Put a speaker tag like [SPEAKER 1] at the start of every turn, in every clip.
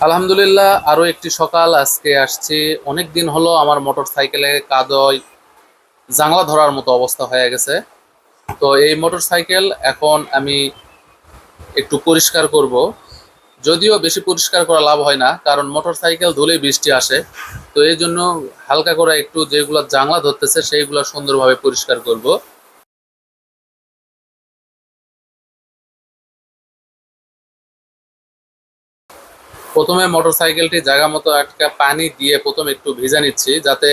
[SPEAKER 1] আলহামদুলিল্লাহ, আরো একটি সকাল আজকে আসছি। অনেক দিন হলো আমার মোটর সাইকেলে কাদয় জাংলা ধরার মতো অবস্থা হয়ে গেছে। তো এই মোটর সাইকেল এখন আমি একটু পরিষ্কার করব। যদিও বেশি পরিষ্কার করা লাভ হয় না, কারণ মোটর সাইকেল ধুলেই বৃষ্টি আসে। তো এই জন্য হালকা করে একটু যেগুলো জাংলা ধরতেছে সেইগুলো সুন্দরভাবে পরিষ্কার করব। প্রথমে মোটর সাইকেলটি জায়গা মতো একটা পানি দিয়ে প্রথমে একটু ভিজা নিচ্ছি, যাতে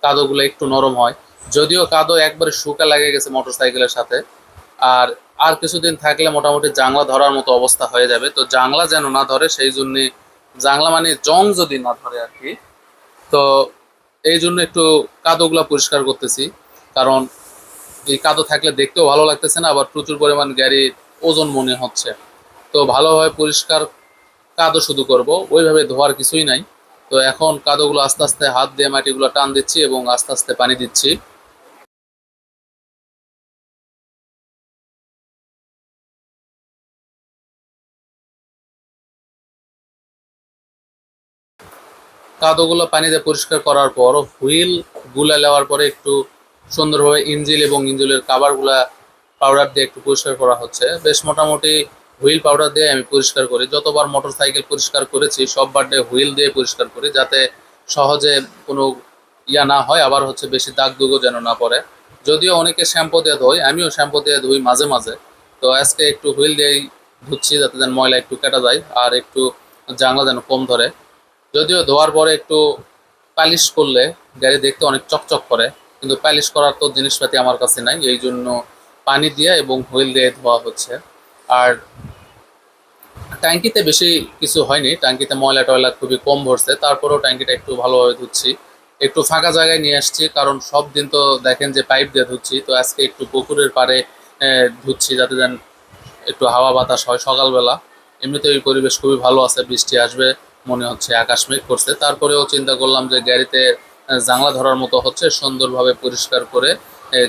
[SPEAKER 1] কাদোগুলো একটু নরম হয়। যদিও কাদো একবারে শুকা লাগে গেছে মোটর সাইকেলের সাথে। আর আর কিছুদিন থাকলে মোটামুটি জাংলা ধরার মতো অবস্থা হয়ে যাবে। তো জাংলা যেন না ধরে সেই জন্যে, জাংলা মানে জং যদি না ধরে আর কি। তো এই জন্য একটু কাদোগুলা পরিষ্কার করতেছি, কারণ এই কাদো থাকলে দেখতেও ভালো লাগতেছে না, আবার প্রচুর পরিমাণ গাড়ির ওজন মনে হচ্ছে। তো ভালোভাবে পরিষ্কার কাদো শুধু করব, ওইভাবে ধোয়ার কিছুই নাই। তো এখন কাদোগুলো আস্তে আস্তে হাত দিয়ে মাটিগুলো টান দিচ্ছি এবং আস্তে আস্তে পানি দিচ্ছি। কাদোগুলো পানি দিয়ে পরিষ্কার করার পর হুইল গুলা নেওয়ার পরে একটু সুন্দরভাবে ইঞ্জিল এবং ইঞ্জিলের কাভারগুলা পাউডার দিয়ে একটু পরিষ্কার করা হচ্ছে। বেশ মোটামুটি হুইল পাউডার দিয়ে আমি পরিষ্কার করি। যতবার মোটর সাইকেল পরিষ্কার করেছি সববার দিয়ে হুইল দিয়ে পরিষ্কার করি, যাতে সহজে কোনো ইয়া না হয়, আবার হচ্ছে বেশি দাগ দুগও যেন না পড়ে। যদিও অনেকে শ্যাম্পু দিয়ে ধোয়, আমিও শ্যাম্পু দিয়ে ধুই মাঝে মাঝে। তো আজকে একটু হুইল দিয়েই ধুচ্ছি, যাতে যেন ময়লা একটু কেটে যায় আর একটু জাংলা যেন কম ধরে। যদিও ধোয়ার পরে একটু পালিশ করলে গাড়ি দেখতে অনেক চকচক করে, কিন্তু পালিশ করার তো জিনিসপাতি আমার কাছে নাই, এই জন্য পানি দিয়ে এবং হুইল দিয়ে ধোয়া হচ্ছে। আর ট্যাঙ্কিতে বেশি কিছু হয়নি, ট্যাঙ্কিতে ময়লা টয়লা খুবই কম ভরছে, তারপরেও ট্যাঙ্কিটা একটু ভালোভাবে ধুচ্ছি। একটু ফাঁকা জায়গায় নিয়ে আসছি, কারণ সব দিন তো দেখেন যে পাইপ দিয়ে ধুচ্ছি। তো আজকে একটু পুকুরের পাড়ে ধুচ্ছি, যাতে যেন একটু হাওয়া বাতাস হয় সকালবেলা। এমনিতে ওই পরিবেশ খুবই ভালো আছে, বৃষ্টি আসবে মনে হচ্ছে, আকাশ মেঘ করছে। তারপরেও চিন্তা করলাম যে গাড়িতে জাংলা ধরার মতো হচ্ছে, সুন্দরভাবে পরিষ্কার করে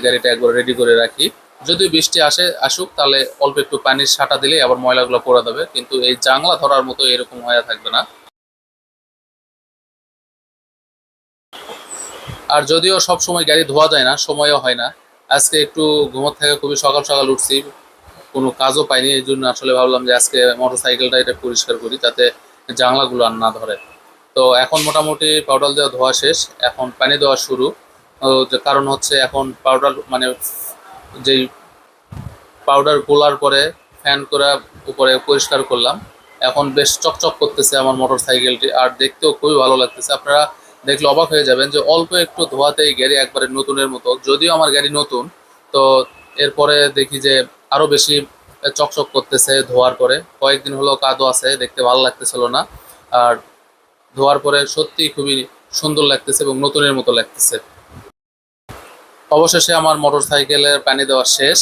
[SPEAKER 1] গাড়িটা একবার রেডি করে রাখি। যদি বৃষ্টি আসুক তাহলে অল্প একটু পানির সাঁটা দিলেই আবার ময়লাগুলো পড়ে দেবে, কিন্তু এই জাংলা ধরার মতো এরকম হয়ে থাকবে না। আর যদিও সব সময় গাড়ি ধোয়া যায় না, সময়ও হয় না। আজকে একটু ঘুমোর থেকে খুবই সকাল সকাল উঠছি, কোনো কাজও পাইনি, এই জন্য আসলে ভাবলাম যে আজকে মোটর সাইকেলটা এটা পরিষ্কার করি, যাতে জানলাগুলো আর না ধরে। তো এখন মোটামুটি পাউডার দেওয়া ধোয়া শেষ, এখন পানি দেওয়া শুরু। যে কারণ হচ্ছে এখন পাউডার মানে যেই পাউডার গোলার পরে ফ্যান করে উপরে পরিষ্কার করলাম, এখন বেশ চকচক করতেছে আমার মোটর সাইকেলটি, আর দেখতেও খুবই ভালো লাগতেছে। আপনারা দেখলে অবাক হয়ে যাবেন যে অল্প একটু ধোয়াতেই গাড়ি একবারে নতুনের মতো। যদিও আমার গাড়ি নতুন, তো এরপরে দেখি যে আরো বেশি চকচক করতেছে। ধোয়ার পরে কয়েকদিন হলো কাদো আছে, দেখতে ভালো লাগতেছিল না। আর ধোয়ার পরে সত্যি খুবই সুন্দর লাগতেছে এবং নতুনের মতো লাগতেছে। অবশেষে আমার মোটর সাইকেলের পানি দেওয়া শেষ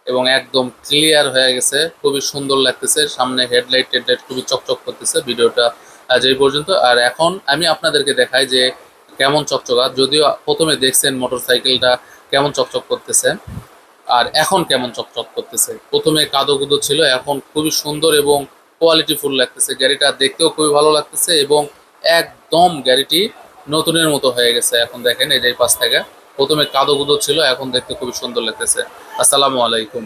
[SPEAKER 1] এবং একদম ক্লিয়ার হয়ে গেছে, খুবই সুন্দর লাগতেছে। সামনে হেডলাইট টেডলাইট খুবই চকচক করতেছে। ভিডিওটা আজ এই পর্যন্ত। আর এখন আমি আপনাদেরকে দেখাই যে কেমন চকচকা। যদিও প্রথমে দেখছেন মোটর সাইকেলটা কেমন চকচক করতেছে, আর এখন কেমন চকচক করতেছে। প্রথমে কাদো কুদো ছিল, এখন খুবই সুন্দর এবং কোয়ালিটি ফুল লাগতেছে। গাড়িটা দেখতেও খুবই ভালো লাগতেছে এবং একদম গাড়িটি নতুনের মতো হয়ে গেছে। এখন দেখেন এই যে পাশ থেকে প্রথমে কাদো কুদো ছিল, এখন দেখতে খুবই সুন্দর লাগতেছে। আসসালামু আলাইকুম।